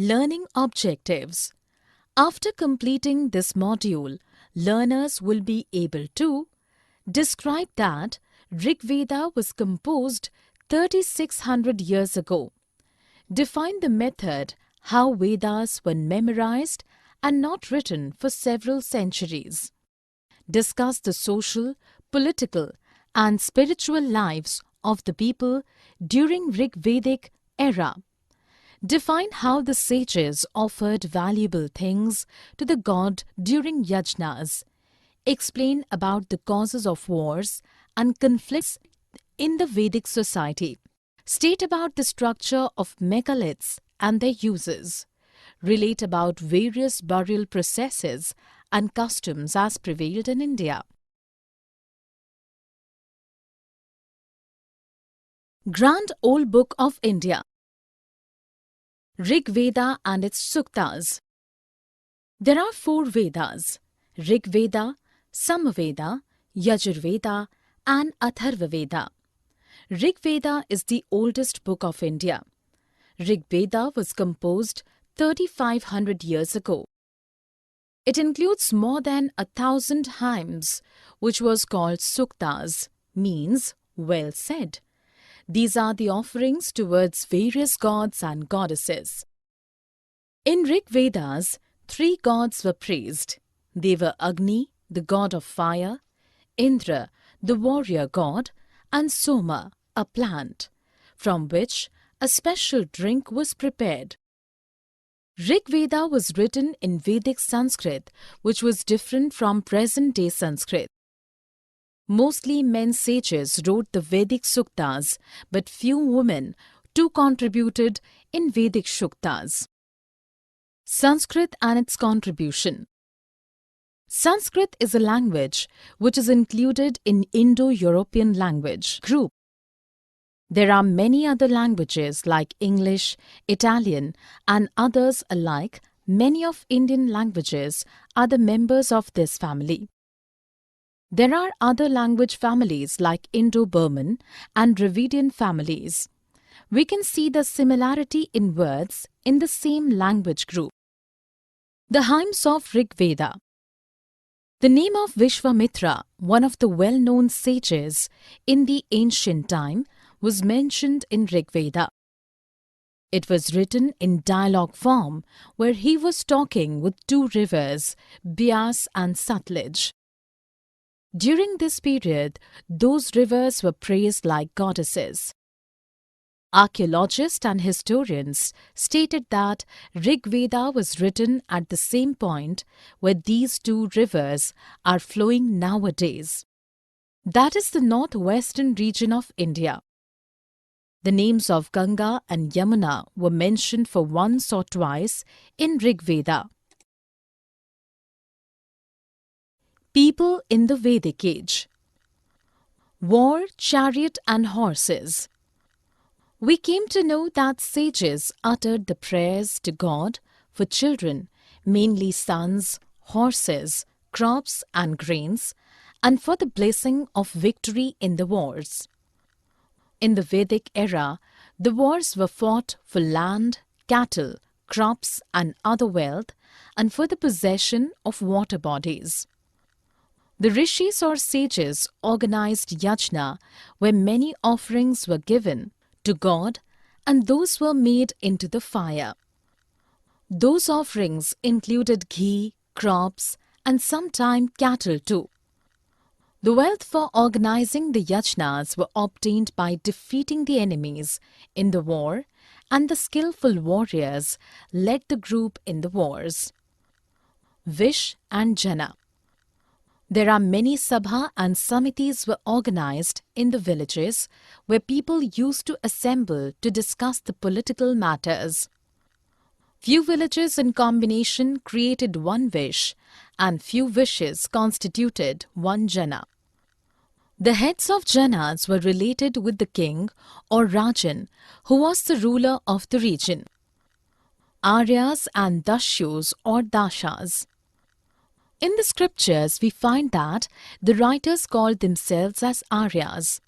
Learning objectives. After completing this module, learners will be able to describe that Rig Veda was composed 3600 years ago. Define the method how Vedas were memorized and not written for several centuries. Discuss the social, political and spiritual lives of the people during Rig Vedic era. Define how the sages offered valuable things to the god during yajnas. Explain about the causes of wars and conflicts in the Vedic society. State about the structure of megaliths and their uses. Relate about various burial processes and customs as prevailed in India. Grand Old Book of India. Rig Veda and its Suktas. There are 4 Vedas: Rig Veda, Samaveda, Yajurveda and Atharva Veda. Rig Veda is the oldest book of India. Rig Veda was composed 3500 years ago. It includes more than 1000 hymns, which was called Suktas, means well said. These are the offerings towards various gods and goddesses. In Rig Vedas, 3 gods were praised. They were Agni, the god of fire, Indra, the warrior god, and Soma, a plant, from which a special drink was prepared. Rig Veda was written in Vedic Sanskrit, which was different from present-day Sanskrit. Mostly men sages wrote the Vedic Suktas, but few women too contributed in Vedic Suktas. Sanskrit and its contribution. Sanskrit is a language which is included in Indo-European language group. There are many other languages like English, Italian and others alike. Many of Indian languages are the members of this family. There are other language families like Indo-Burman and Dravidian families. We can see the similarity in words in the same language group. The hymns of Rig Veda. The name of Vishwamitra, one of the well-known sages in the ancient time, was mentioned in Rig Veda. It was written in dialogue form where he was talking with 2 rivers, Beas and Satluj. During this period, those rivers were praised like goddesses. Archaeologists and historians stated that Rig Veda was written at the same point where these 2 rivers are flowing nowadays. That is the northwestern region of India. The names of Ganga and Yamuna were mentioned for once or twice in Rig Veda. People in the Vedic Age. War, chariot and horses. We came to know that sages uttered the prayers to God for children, mainly sons, horses, crops and grains, and for the blessing of victory in the wars. In the Vedic era, the wars were fought for land, cattle, crops and other wealth, and for the possession of water bodies. The rishis or sages organized yajna, where many offerings were given to God, and those were made into the fire. Those offerings included ghee, crops, and sometimes cattle too. The wealth for organizing the yajnas were obtained by defeating the enemies in the war, and the skillful warriors led the group in the wars. Vish and Jana. There are many sabha and samitis were organized in the villages where people used to assemble to discuss the political matters. Few villages in combination created one vish, and few vishes constituted one jana. The heads of janas were related with the king or rajan, who was the ruler of the region. Aryas and dashyus or dashas. In the scriptures, we find that the writers called themselves as Aryas.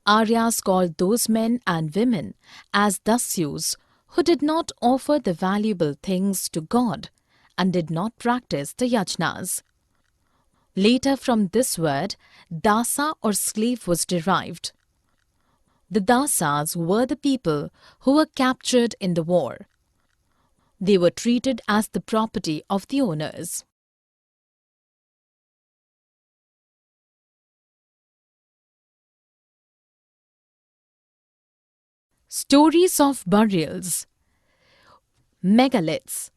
Aryas called those men and women as Dasyus who did not offer the valuable things to God and did not practice the yajnas. Later from this word, dasa or slave was derived. The dasas were the people who were captured in the war. They were treated as the property of the owners. Stories of burials. Megaliths.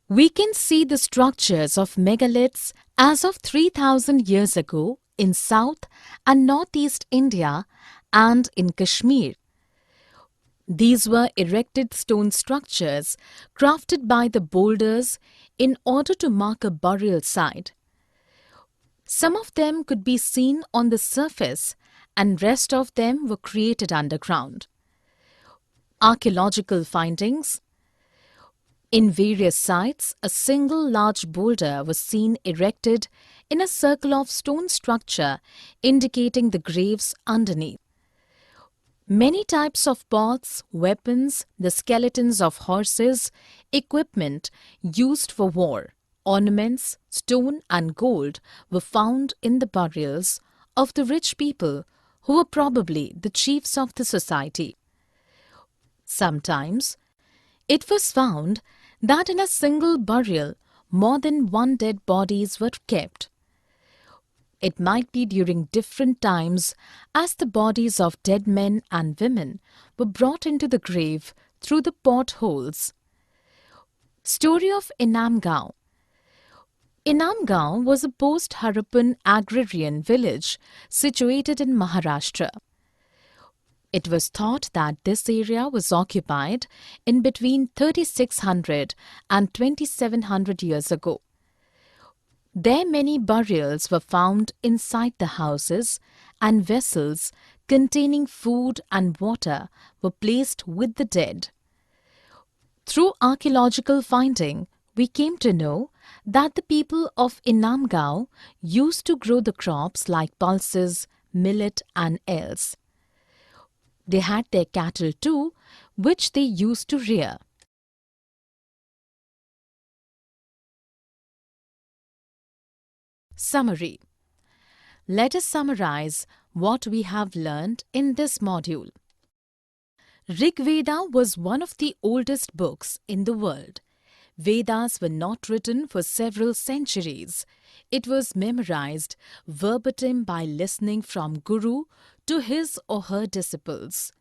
We can see the structures of megaliths as of 3000 years ago in South and Northeast India and in Kashmir. These were erected stone structures crafted by the builders in order to mark a burial site. Some of them could be seen on the surface and rest of them were created underground. Archaeological findings. In various sites, a single large boulder was seen erected in a circle of stone structure indicating the graves underneath. Many types of pots, weapons, the skeletons of horses, equipment used for war, ornaments, stone and gold were found in the burials of the rich people who were probably the chiefs of the society. Sometimes, it was found that in a single burial, more than one dead bodies were kept. It might be during different times as the bodies of dead men and women were brought into the grave through the potholes. Story of Inamgaon. Inamgaon was a post-Harappan agrarian village situated in Maharashtra. It was thought that this area was occupied in between 3600 and 2700 years ago. There many burials were found inside the houses and vessels containing food and water were placed with the dead. Through archaeological finding, we came to know that the people of Inamgaon used to grow the crops like pulses, millet and else. They had their cattle too, which they used to rear. Summary. Let us summarize what we have learned in this module. Rig Veda was one of the oldest books in the world. Vedas were not written for several centuries. It was memorized verbatim by listening from Guru to his or her disciples.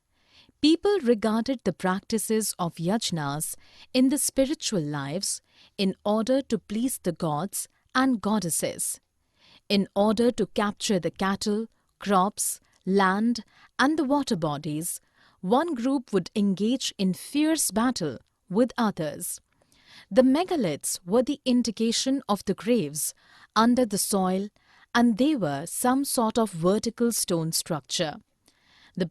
People regarded the practices of yajnas in the spiritual lives in order to please the gods and goddesses. In order to capture the cattle, crops, land and the water bodies, one group would engage in fierce battle with others. The megaliths were the indication of the graves under the soil and they were some sort of vertical stone structure. The